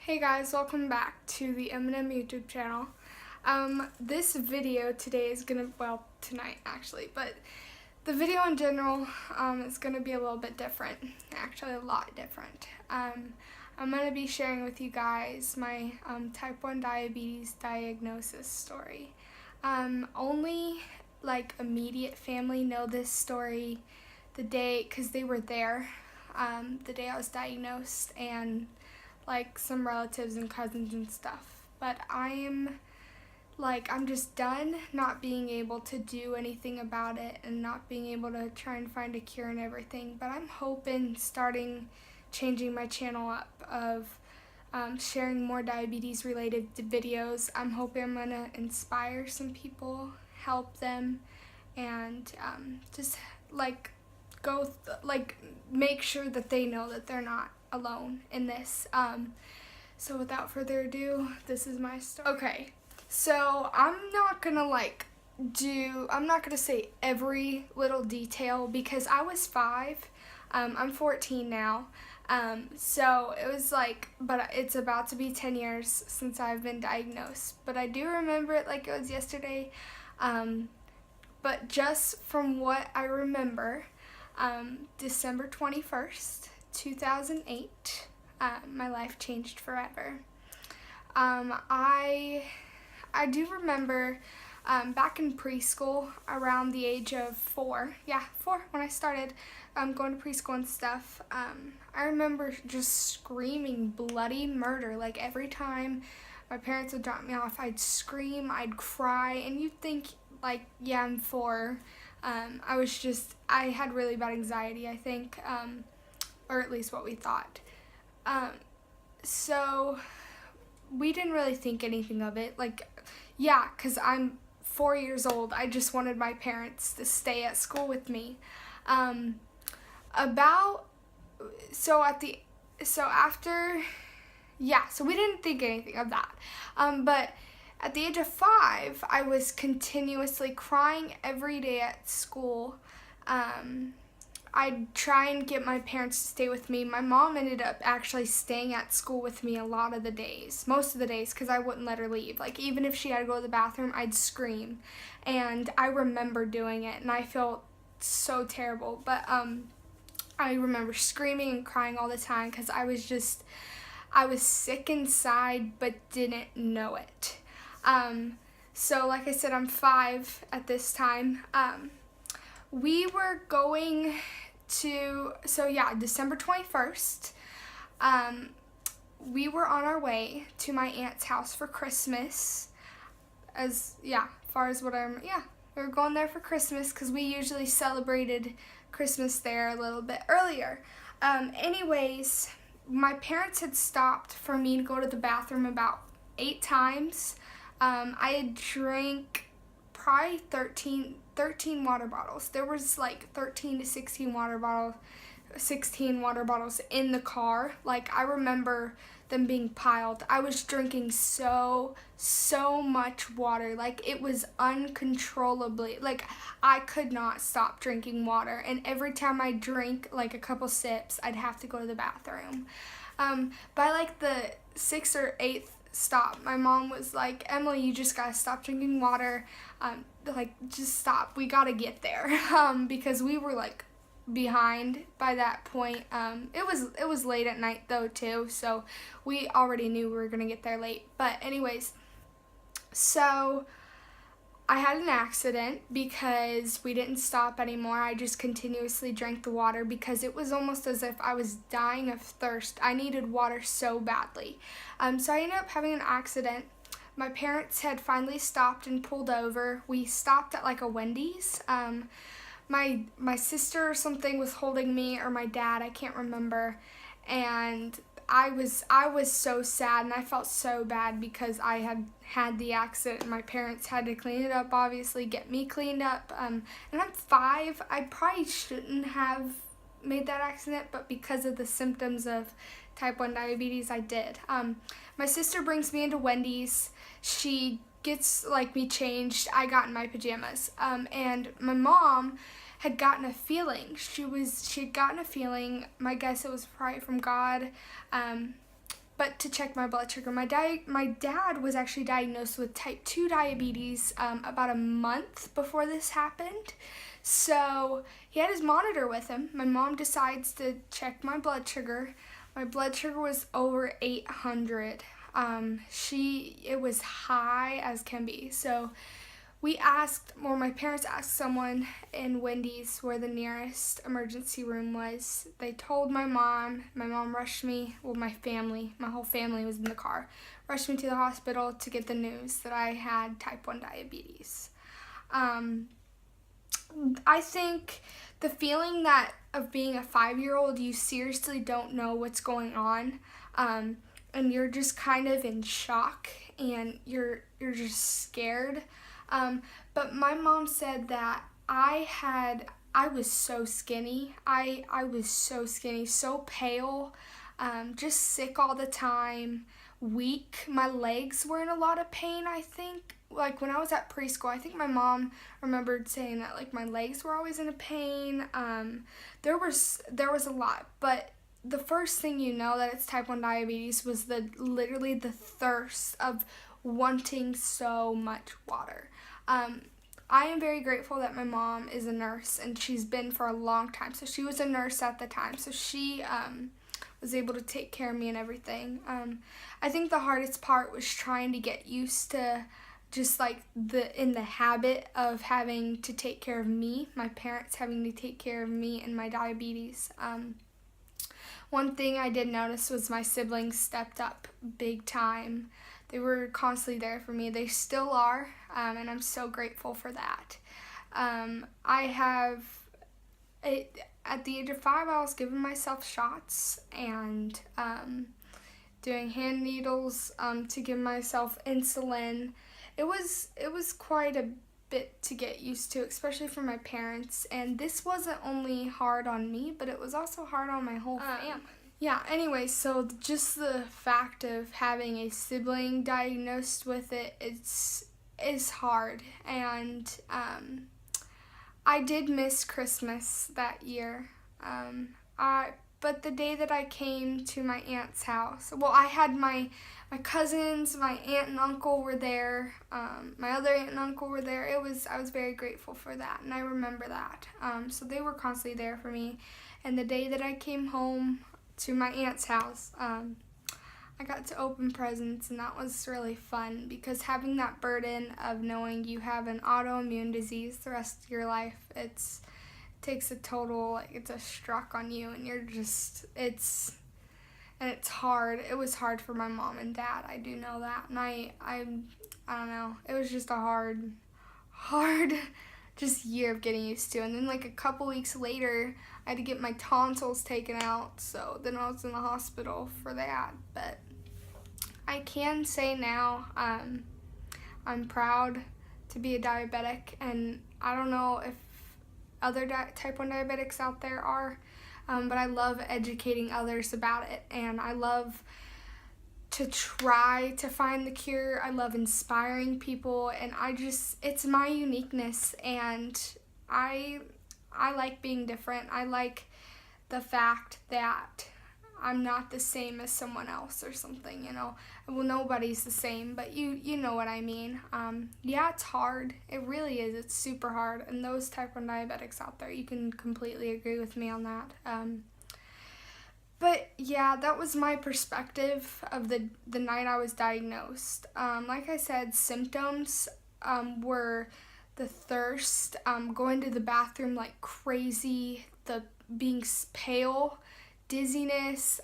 Hey guys, welcome back to the EM&EM YouTube channel. This video today is tonight actually, but the video in general is gonna be a little bit different, actually a lot different. I'm gonna be sharing with you guys my type 1 diabetes diagnosis story. Only like immediate family know this story because they were there the day I was diagnosed, and like some relatives and cousins and stuff. But I'm just done not being able to do anything about it and not being able to try and find a cure and everything. But I'm hoping changing my channel up of sharing more diabetes related videos. I'm hoping I'm gonna inspire some people, help them, and just make sure that they know that they're not alone in this. So without further ado, this is my story. Okay, so I'm not gonna say every little detail because I was 5. I'm 14 now. So it was but it's about to be 10 years since I've been diagnosed. But I do remember it like it was yesterday. But just from what I remember, December 21st, 2008, my life changed forever. I do remember back in preschool, around the age of 4, when I started going to preschool and stuff. I remember just screaming bloody murder. Like every time my parents would drop me off, I'd scream, I'd cry, and you'd think I'm 4. I had really bad anxiety, I think, or at least what we thought. So we didn't really think anything of it. Because I'm 4 years old, I just wanted my parents to stay at school with me. So we didn't think anything of that. But at the age of 5, I was continuously crying every day at school. I'd try and get my parents to stay with me. My mom ended up actually staying at school with me most of the days, because I wouldn't let her leave. Even if she had to go to the bathroom, I'd scream. And I remember doing it, and I felt so terrible. But I remember screaming and crying all the time because I was sick inside but didn't know it. So like I said, I'm 5 at this time. We were going to, December 21st, we were on our way to my aunt's house for Christmas. We were going there for Christmas because we usually celebrated Christmas there a little bit earlier. Anyways, my parents had stopped for me to go to the bathroom about 8 times. I had drank probably 13 water bottles. There was 13 to 16 water bottles in the car. I remember them being piled. I was drinking so much water. It was uncontrollably. I could not stop drinking water. And every time I drank a couple sips, I'd have to go to the bathroom. By the 6th or 8th stop, my mom was like, "Emily, you just gotta stop drinking water. Just stop. We gotta get there." Because we were behind by that point. It was late at night though too, so we already knew we were gonna get there late. But anyways, so I had an accident because we didn't stop anymore. I just continuously drank the water because it was almost as if I was dying of thirst. I needed water so badly. So I ended up having an accident. My parents had finally stopped and pulled over. We stopped at a Wendy's. My sister or something was holding me, or my dad, I can't remember. And I was so sad, and I felt so bad because I had the accident, and my parents had to clean it up, obviously, get me cleaned up. And I'm 5. I probably shouldn't have made that accident, but because of the symptoms of type 1 diabetes, I did. My sister brings me into Wendy's. She gets me changed. I got in my pajamas. And my mom had gotten a feeling. She had gotten a feeling. My guess it was probably from God. but to check my blood sugar. My dad was actually diagnosed with type 2 diabetes about a month before this happened. So he had his monitor with him. My mom decides to check my blood sugar. My blood sugar was over 800. It was high as can be. So my parents asked someone in Wendy's where the nearest emergency room was. They told my mom. My mom rushed me, my whole family was in the car, rushed me to the hospital to get the news that I had type 1 diabetes. I think the feeling of being a 5-year-old, you seriously don't know what's going on, and you're just kind of in shock, and you're just scared. But my mom said that I was so skinny. I was so skinny, so pale, just sick all the time, weak. My legs were in a lot of pain, I think. Like when I was at preschool, I think my mom remembered saying that like my legs were always in a pain. There was a lot, but the first thing you know that it's type 1 diabetes was literally the thirst of wanting so much water. I am very grateful that my mom is a nurse, and she's been for a long time. So she was a nurse at the time, so she was able to take care of me and everything. I think the hardest part was trying to get used to just like in the habit of having to take care of me, my parents having to take care of me and my diabetes. One thing I did notice was my siblings stepped up big time. They were constantly there for me. They still are, and I'm so grateful for that. At the age of 5, I was giving myself shots and doing hand needles to give myself insulin. It was quite a bit to get used to, especially for my parents. And this wasn't only hard on me, but it was also hard on my whole family. Yeah, anyway, so just the fact of having a sibling diagnosed with it is hard. And I did miss Christmas that year. But the day that I came to my aunt's house, I had my cousins, my aunt and uncle were there. My other aunt and uncle were there. I was very grateful for that, and I remember that. So they were constantly there for me. And the day that I came home to my aunt's house, I got to open presents, and that was really fun because having that burden of knowing you have an autoimmune disease the rest of your life, takes a total, it's a struck on you, and it's hard. It was hard for my mom and dad, I do know that, and I don't know, it was just a hard just year of getting used to. And then like a couple weeks later, I had to get my tonsils taken out, so then I was in the hospital for that. But I can say now, I'm proud to be a diabetic, and I don't know if other type 1 diabetics out there are, but I love educating others about it, and I love to try to find the cure. I love inspiring people, and it's my uniqueness, and I like being different. I like the fact that I'm not the same as someone else or something, Well, nobody's the same, but you know what I mean. Yeah, it's hard. It really is. It's super hard. And those type 1 diabetics out there, you can completely agree with me on that. But yeah, that was my perspective of the night I was diagnosed. Like I said, symptoms were the thirst, going to the bathroom like crazy, the being pale, dizziness,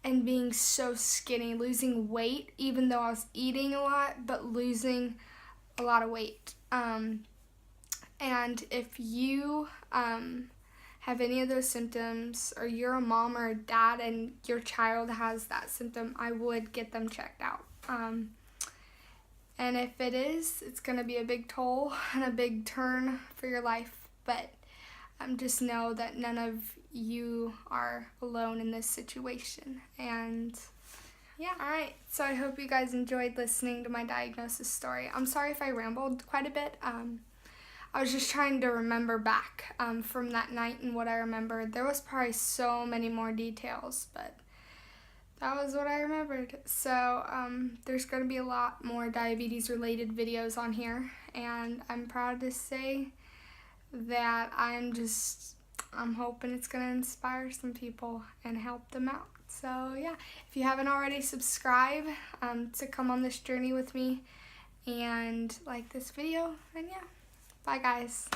and being so skinny, losing weight, even though I was eating a lot, but losing a lot of weight. And if you have any of those symptoms, or you're a mom or a dad and your child has that symptom, I would get them checked out. And if it is, it's going to be a big toll and a big turn for your life, but just know that none of you are alone in this situation. And yeah, alright, so I hope you guys enjoyed listening to my diagnosis story. I'm sorry if I rambled quite a bit. I was just trying to remember back from that night and what I remembered. There was probably so many more details, but that was what I remembered. So there's going to be a lot more diabetes related videos on here, and I'm proud to say that I'm hoping it's going to inspire some people and help them out. So yeah, if you haven't already, subscribe to come on this journey with me and like this video. And yeah, bye guys.